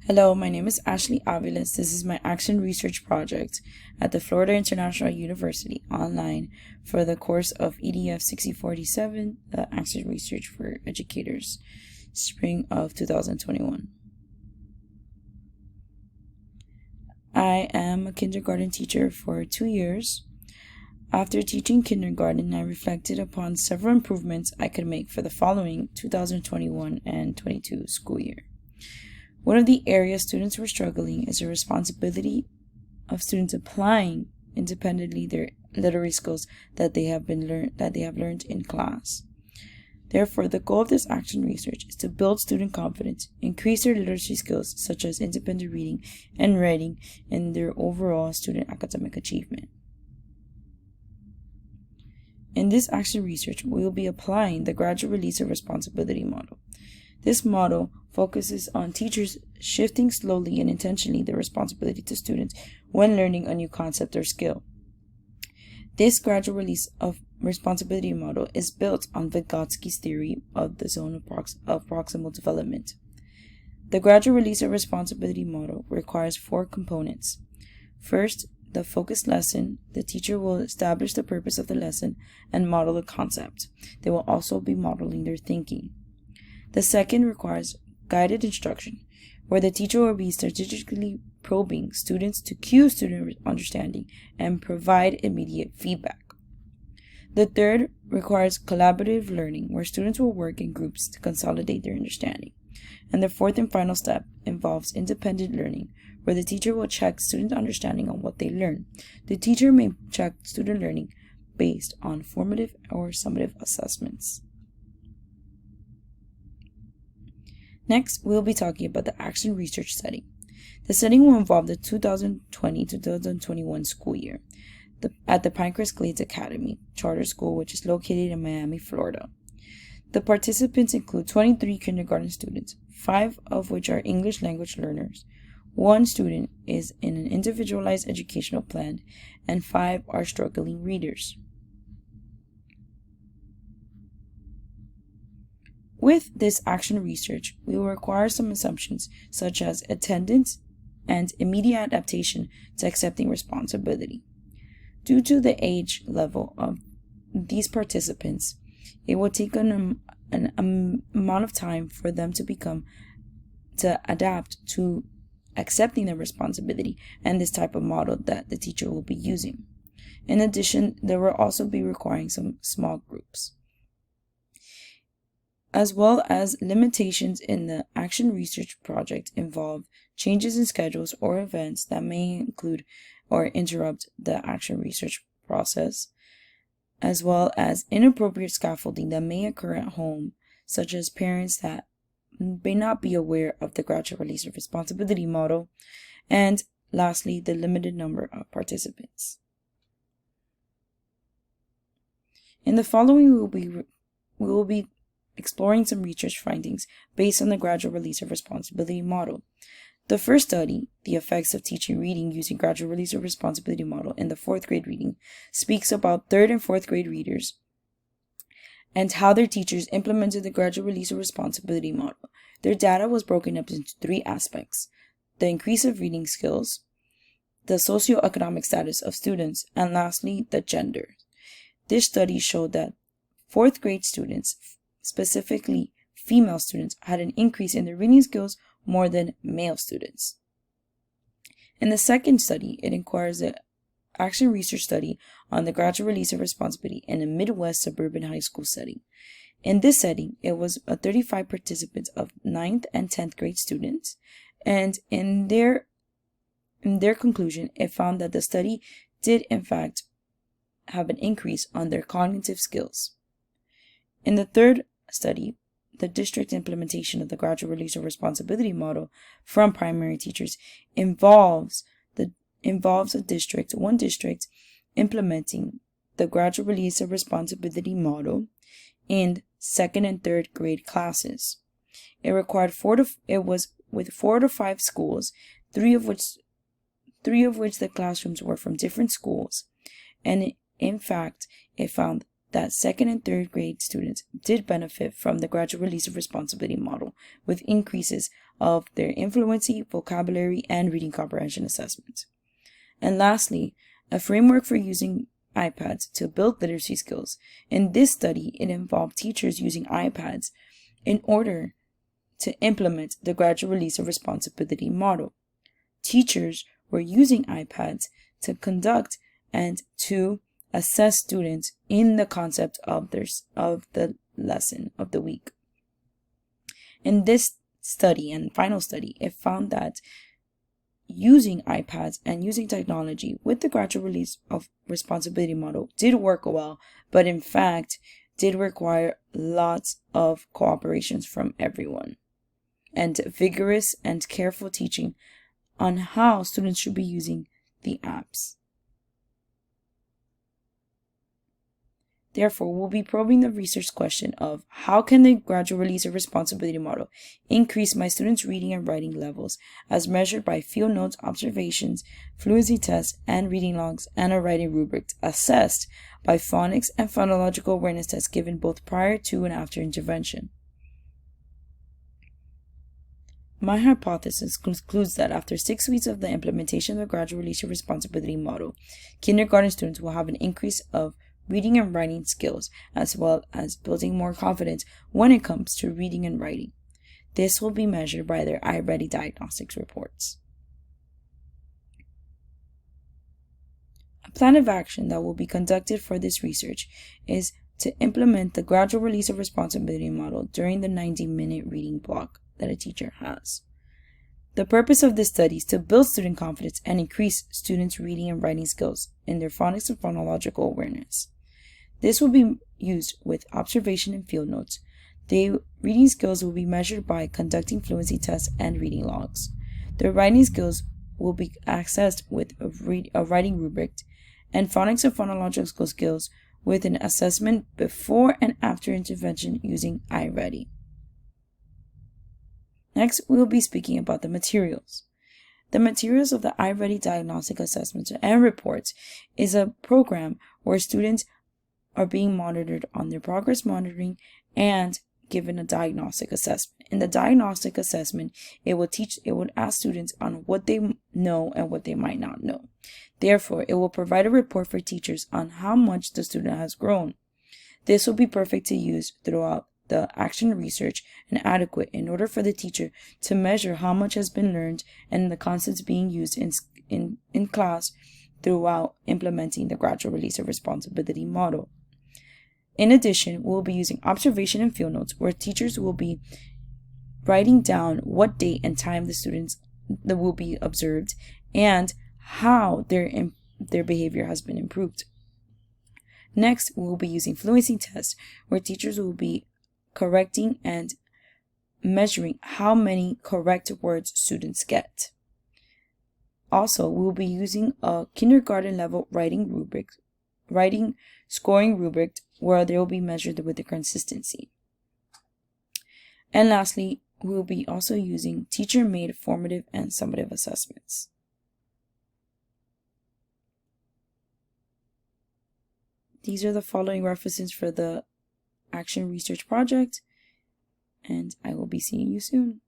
Hello, my name is Ashley Aviles. This is my action research project at the Florida International University online for the course of EDF6487, the Action Research for Educators, spring of 2021. I am a kindergarten teacher for 2 years. After teaching kindergarten, I reflected upon several improvements I could make for the following 2021 and 22 school year. One of the areas students were struggling is the responsibility of students applying independently their literary skills that they have learned in class. Therefore, the goal of this action research is to build student confidence, increase their literacy skills such as independent reading and writing, and their overall student academic achievement. In this action research, we will be applying the gradual release of responsibility model. This model focuses on teachers shifting slowly and intentionally their responsibility to students when learning a new concept or skill. This gradual release of responsibility model is built on Vygotsky's theory of the zone of proximal development. The gradual release of responsibility model requires 4 components. First, the focused lesson. The teacher will establish the purpose of the lesson and model the concept. They will also be modeling their thinking. The second requires guided instruction, where the teacher will be strategically probing students to cue student understanding and provide immediate feedback. The third requires collaborative learning, where students will work in groups to consolidate their understanding. And the fourth and final step involves independent learning, where the teacher will check student understanding on what they learn. The teacher may check student learning based on formative or summative assessments. Next, we'll be talking about the action research setting. The setting will involve the 2020-2021 school year at the Pinecrest Glades Academy Charter School, which is located in Miami, Florida. The participants include 23 kindergarten students, 5 of which are English language learners. 1 student is in an individualized educational plan, and 5 are struggling readers. With this action research, we will require some assumptions such as attendance and immediate adaptation to accepting responsibility. Due to the age level of these participants, it will take an amount of time for them to adapt to accepting their responsibility and this type of model that the teacher will be using. In addition, there will also be requiring some small groups, as well as limitations in the action research project involve changes in schedules or events that may include or interrupt the action research process, as well as inappropriate scaffolding that may occur at home, such as parents that may not be aware of the gradual release of responsibility model, and lastly, the limited number of participants. In the following, we will be exploring some research findings based on the gradual release of responsibility model. The first study, the effects of teaching reading using gradual release of responsibility model in the 4th grade reading, speaks about 3rd and 4th grade readers and how their teachers implemented the gradual release of responsibility model. Their data was broken up into 3 aspects: the increase of reading skills, the socioeconomic status of students, and lastly, the gender. This study showed that 4th grade students, specifically female students, had an increase in their reading skills more than male students. In the second study, it inquires an action research study on the gradual release of responsibility in a Midwest suburban high school setting. In this setting, it was 35 participants of 9th and 10th grade students, and in their conclusion, it found that the study did in fact have an increase on their cognitive skills. In the third study, the district implementation of the gradual release of responsibility model from primary teachers involves one district implementing the gradual release of responsibility model in 2nd and 3rd grade classes. It was with 4 to 5 schools, 3 of which the classrooms were from different schools, and in fact, it found that second and third grade students did benefit from the gradual release of responsibility model with increases of their influency, vocabulary, and reading comprehension assessments. And lastly, a framework for using iPads to build literacy skills. In this study, it involved teachers using iPads in order to implement the gradual release of responsibility model. Teachers were using iPads to conduct and to assess students in the concept of the lesson of the week. In this study and final study, it found that using iPads and using technology with the gradual release of responsibility model did work well, but in fact did require lots of cooperations from everyone and vigorous and careful teaching on how students should be using the apps. Therefore, we'll be probing the research question of how can the gradual release of responsibility model increase my students' reading and writing levels as measured by field notes, observations, fluency tests, and reading logs, and a writing rubric assessed by phonics and phonological awareness tests given both prior to and after intervention. My hypothesis concludes that after 6 weeks of the implementation of the gradual release of responsibility model, kindergarten students will have an increase of reading and writing skills, as well as building more confidence when it comes to reading and writing. This will be measured by their iReady diagnostics reports. A plan of action that will be conducted for this research is to implement the gradual release of responsibility model during the 90-minute reading block that a teacher has. The purpose of this study is to build student confidence and increase students' reading and writing skills in their phonics and phonological awareness. This will be used with observation and field notes. The reading skills will be measured by conducting fluency tests and reading logs. The writing skills will be accessed with a writing rubric, and phonics and phonological skills with an assessment before and after intervention using iReady. Next, we will be speaking about the materials. The materials of the iReady diagnostic assessments and reports is a program where students are being monitored on their progress monitoring and given a diagnostic assessment. In the diagnostic assessment, it would ask students on what they know and what they might not know. Therefore, it will provide a report for teachers on how much the student has grown. This will be perfect to use throughout the action research and adequate in order for the teacher to measure how much has been learned and the concepts being used in class throughout implementing the gradual release of responsibility model. In addition, we'll be using observation and field notes where teachers will be writing down what date and time the students that will be observed and how their behavior has been improved. Next, we'll be using fluency tests where teachers will be correcting and measuring how many correct words students get. Also, we'll be using a kindergarten level writing scoring rubric where they will be measured with the consistency. And lastly, we will be also using teacher-made formative and summative assessments. These are the following references for the Action Research Project, and I will be seeing you soon.